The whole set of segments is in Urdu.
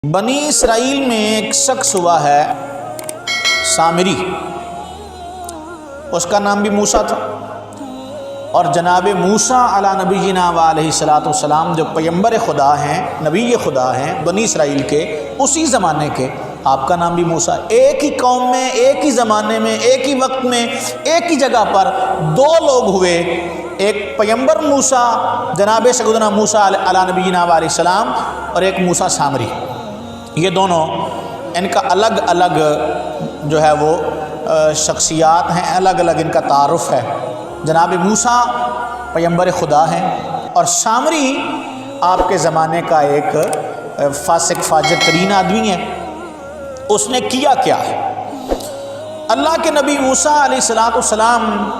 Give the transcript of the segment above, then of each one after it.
بنی اسرائیل میں ایک شخص ہوا ہے سامری، اس کا نام بھی موسیٰ تھا، اور جناب موسیٰ علی نبینا و علیہ الصلوۃ والسلام جو پیغمبر خدا ہیں، نبی خدا ہیں بنی اسرائیل کے، اسی زمانے کے آپ کا نام بھی موسیٰ۔ ایک ہی قوم میں، ایک ہی زمانے میں، ایک ہی وقت میں، ایک ہی جگہ پر دو لوگ ہوئے، ایک پیغمبر موسیٰ جناب سیدنا موسیٰ علی نبینا و علیہ السلام، اور ایک موسیٰ سامری۔ یہ دونوں ان کا الگ الگ جو ہے وہ شخصیات ہیں، الگ الگ ان کا تعارف ہے۔ جناب موسیٰ پیغمبر خدا ہیں، اور سامری آپ کے زمانے کا ایک فاسق فاجر ترین آدمی ہے۔ اس نے کیا کیا ہے؟ اللہ کے نبی موسیٰ علیہ الصلوۃ والسلام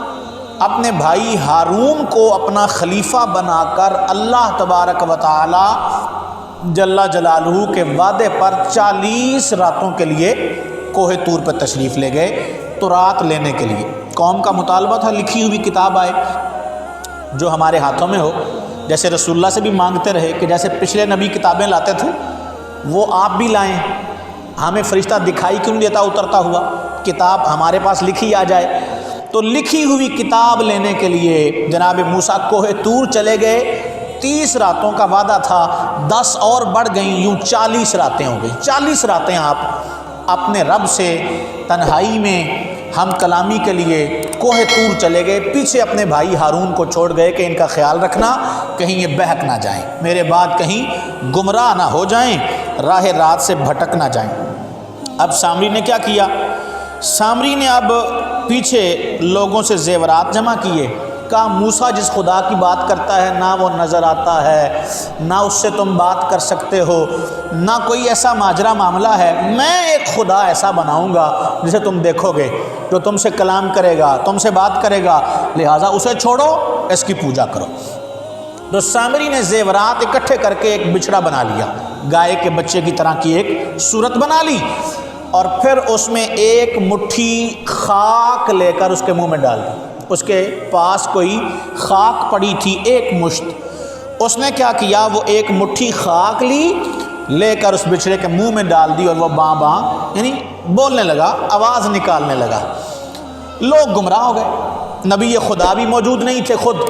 اپنے بھائی ہارون کو اپنا خلیفہ بنا کر اللہ تبارک و تعالی جل جلالہ کے وعدے پر 40 راتوں کے لیے کوہ طور پر تشریف لے گئے، تو رات لینے کے لیے قوم کا مطالبہ تھا لکھی ہوئی کتاب آئے جو ہمارے ہاتھوں میں ہو، جیسے رسول اللہ سے بھی مانگتے رہے کہ جیسے پچھلے نبی کتابیں لاتے تھے وہ آپ بھی لائیں، ہمیں فرشتہ دکھائی کیوں نہیں دیتا اترتا ہوا، کتاب ہمارے پاس لکھی آ جائے۔ تو لکھی ہوئی کتاب لینے کے لیے جناب موسیٰ کوہ طور چلے گئے۔ 30 راتوں کا وعدہ تھا، 10 اور بڑھ گئیں، یوں 40 راتیں ہو گئیں۔ 40 راتیں آپ اپنے رب سے تنہائی میں ہم کلامی کے لیے کوہ طور چلے گئے، پیچھے اپنے بھائی ہارون کو چھوڑ گئے کہ ان کا خیال رکھنا کہیں یہ بہک نہ جائیں، میرے بعد کہیں گمراہ نہ ہو جائیں، راہ رات سے بھٹک نہ جائیں۔ اب سامری نے کیا کیا؟ سامری نے اب پیچھے لوگوں سے زیورات جمع کیے، کہا موسیٰ جس خدا کی بات کرتا ہے نہ وہ نظر آتا ہے، نہ اس سے تم بات کر سکتے ہو، نہ کوئی ایسا ماجرا معاملہ ہے، میں ایک خدا ایسا بناؤں گا جسے تم دیکھو گے، جو تم سے کلام کرے گا، تم سے بات کرے گا، لہٰذا اسے چھوڑو، اس کی پوجا کرو۔ تو سامری نے زیورات اکٹھے کر کے ایک بچڑا بنا لیا، گائے کے بچے کی طرح کی ایک صورت بنا لی، اور پھر اس میں ایک مٹھی خاک لے کر اس کے منہ میں ڈال دی۔ اس کے پاس کوئی خاک پڑی تھی، ایک مشت۔ اس نے کیا کیا؟ وہ ایک مٹھی خاک لی، لے کر اس بچڑے کے منہ میں ڈال دی، اور وہ باں باں یعنی بولنے لگا، آواز نکالنے لگا۔ لوگ گمراہ ہو گئے، نبی خدا بھی موجود نہیں تھے، خود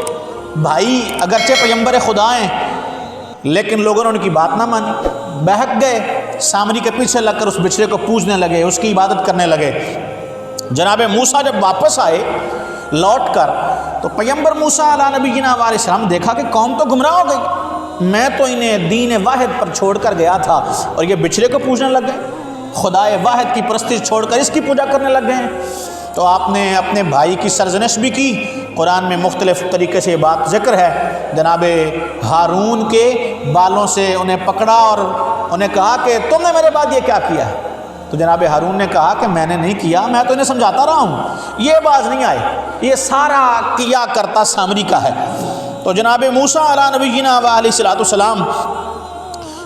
بھائی اگرچہ پیغمبر خدا ہیں لیکن لوگوں نے ان کی بات نہ مانی، بہک گئے، سامری کے پیچھے لگ کر اس بچڑے کو پوجنے لگے، اس کی عبادت کرنے لگے۔ جناب موسیٰ جب واپس آئے لوٹ کر، تو پیغمبر موسیٰ علیہ نبینا علیہ السلام دیکھا کہ قوم تو گمراہ ہو گئی، میں تو انہیں دین واحد پر چھوڑ کر گیا تھا اور یہ بچڑے کو پوجنے لگ گئے، خدا واحد کی پرستش چھوڑ کر اس کی پوجا کرنے لگ گئے ہیں۔ تو آپ نے اپنے بھائی کی سرزنش بھی کی، قرآن میں مختلف طریقے سے یہ بات ذکر ہے، جناب ہارون کے بالوں سے انہیں پکڑا اور انہیں کہا کہ تم نے میرے بعد یہ کیا کیا ہے؟ تو جناب ہارون نے کہا کہ میں نے نہیں کیا، میں تو انہیں سمجھاتا رہا ہوں، یہ باز نہیں آئے، یہ سارا کیا کرتا سامری کا ہے۔ تو جناب موسیٰ علیہ نبینا و علیہ الصلوۃ والسلام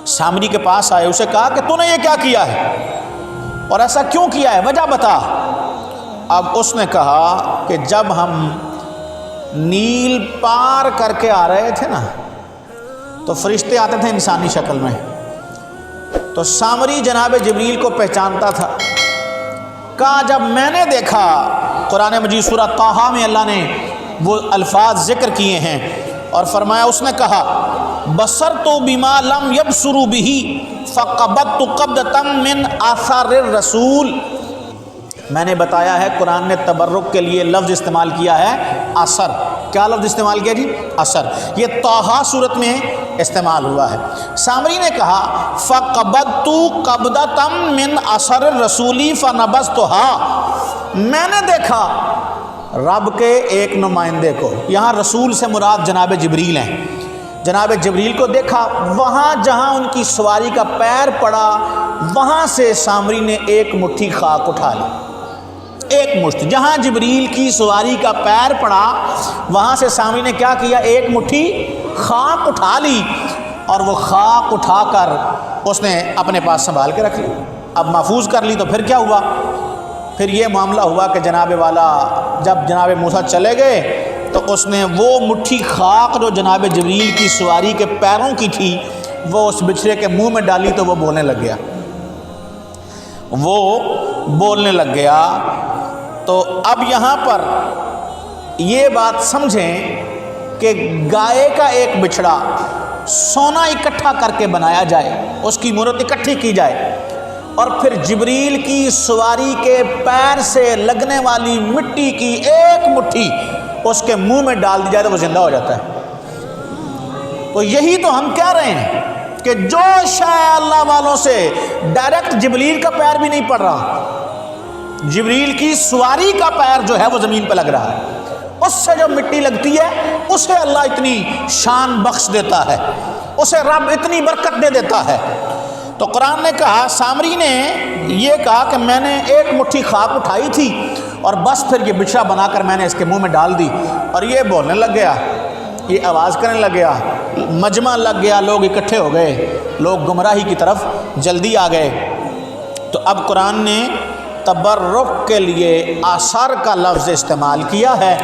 سامری کے پاس آئے، اسے کہا کہ تو نے یہ کیا کیا ہے اور ایسا کیوں کیا ہے، وجہ بتا۔ اب اس نے کہا کہ جب ہم نیل پار کر کے آ رہے تھے نا، تو فرشتے آتے تھے انسانی شکل میں، تو سامری جناب جبریل کو پہچانتا تھا۔ کہا جب میں نے دیکھا، قرآن مجید سورہ طٰہٰ میں اللہ نے وہ الفاظ ذکر کیے ہیں اور فرمایا، اس نے کہا بصرت بما لم یبصروا بہ فقبضت قبضۃ من آثار الرسول۔ میں نے بتایا ہے، قرآن نے تبرک کے لیے لفظ استعمال کیا ہے اثر۔ کیا لفظ استعمال کیا جی؟ اثر۔ یہ طٰہٰ صورت میں استعمال ہوا ہے۔ سامری نے کہا فَقَبَضْتُ قَبْضَةً مِّنْ أَثَرِ الرَّسُولِ فَنَبَذْتُهَا۔ میں نے دیکھا رب کے ایک نمائندے کو، یہاں رسول سے مراد جناب جبریل ہیں، جناب جبریل کو دیکھا، وہاں جہاں ان کی سواری کا پیر پڑا وہاں سے سامری نے ایک مٹھی خاک اٹھا لی، ایک مشت، جہاں جبریل کی سواری کا پیر پڑا وہاں سے سامری نے کیا کیا؟ ایک مٹھی خاک اٹھا لی، اور وہ خاک اٹھا کر اس نے اپنے پاس سنبھال کے رکھ لی۔ اب محفوظ کر لی تو پھر کیا ہوا؟ پھر یہ معاملہ ہوا کہ جناب والا جب جناب موسیٰ چلے گئے تو اس نے وہ مٹھی خاک جو جناب جبریل کی سواری کے پیروں کی تھی وہ اس بچھڑے کے منہ میں ڈالی تو وہ بولنے لگ گیا، وہ بولنے لگ گیا۔ تو اب یہاں پر یہ بات سمجھیں کہ گائے کا ایک بچھڑا سونا اکٹھا کر کے بنایا جائے، اس کی مورت اکٹھی کی جائے، اور پھر جبریل کی سواری کے پیر سے لگنے والی مٹی کی ایک مٹھی اس کے منہ میں ڈال دی جائے تو وہ زندہ ہو جاتا ہے۔ تو یہی تو ہم کہہ رہے ہیں کہ جو شاید اللہ والوں سے ڈائریکٹ جبریل کا پیر بھی نہیں پڑ رہا، جبریل کی سواری کا پیر جو ہے وہ زمین پہ لگ رہا ہے، اس سے جو مٹی لگتی ہے اسے اللہ اتنی شان بخش دیتا ہے، اسے رب اتنی برکت دے دیتا ہے۔ تو قرآن نے کہا، سامری نے یہ کہا کہ میں نے ایک مٹھی خاک اٹھائی تھی اور بس پھر یہ بچھڑا بنا کر میں نے اس کے منہ میں ڈال دی، اور یہ بولنے لگ گیا، یہ آواز کرنے لگ گیا، مجمع لگ گیا، لوگ اکٹھے ہو گئے، لوگ گمراہی کی طرف جلدی آ گئے۔ تو اب قرآن نے تبرک کے لیے آثار کا لفظ استعمال کیا ہے،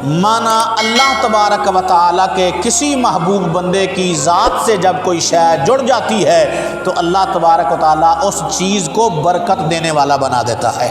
مانا اللہ تبارک و تعالیٰ کے کسی محبوب بندے کی ذات سے جب کوئی شے جڑ جاتی ہے تو اللہ تبارک و تعالیٰ اس چیز کو برکت دینے والا بنا دیتا ہے۔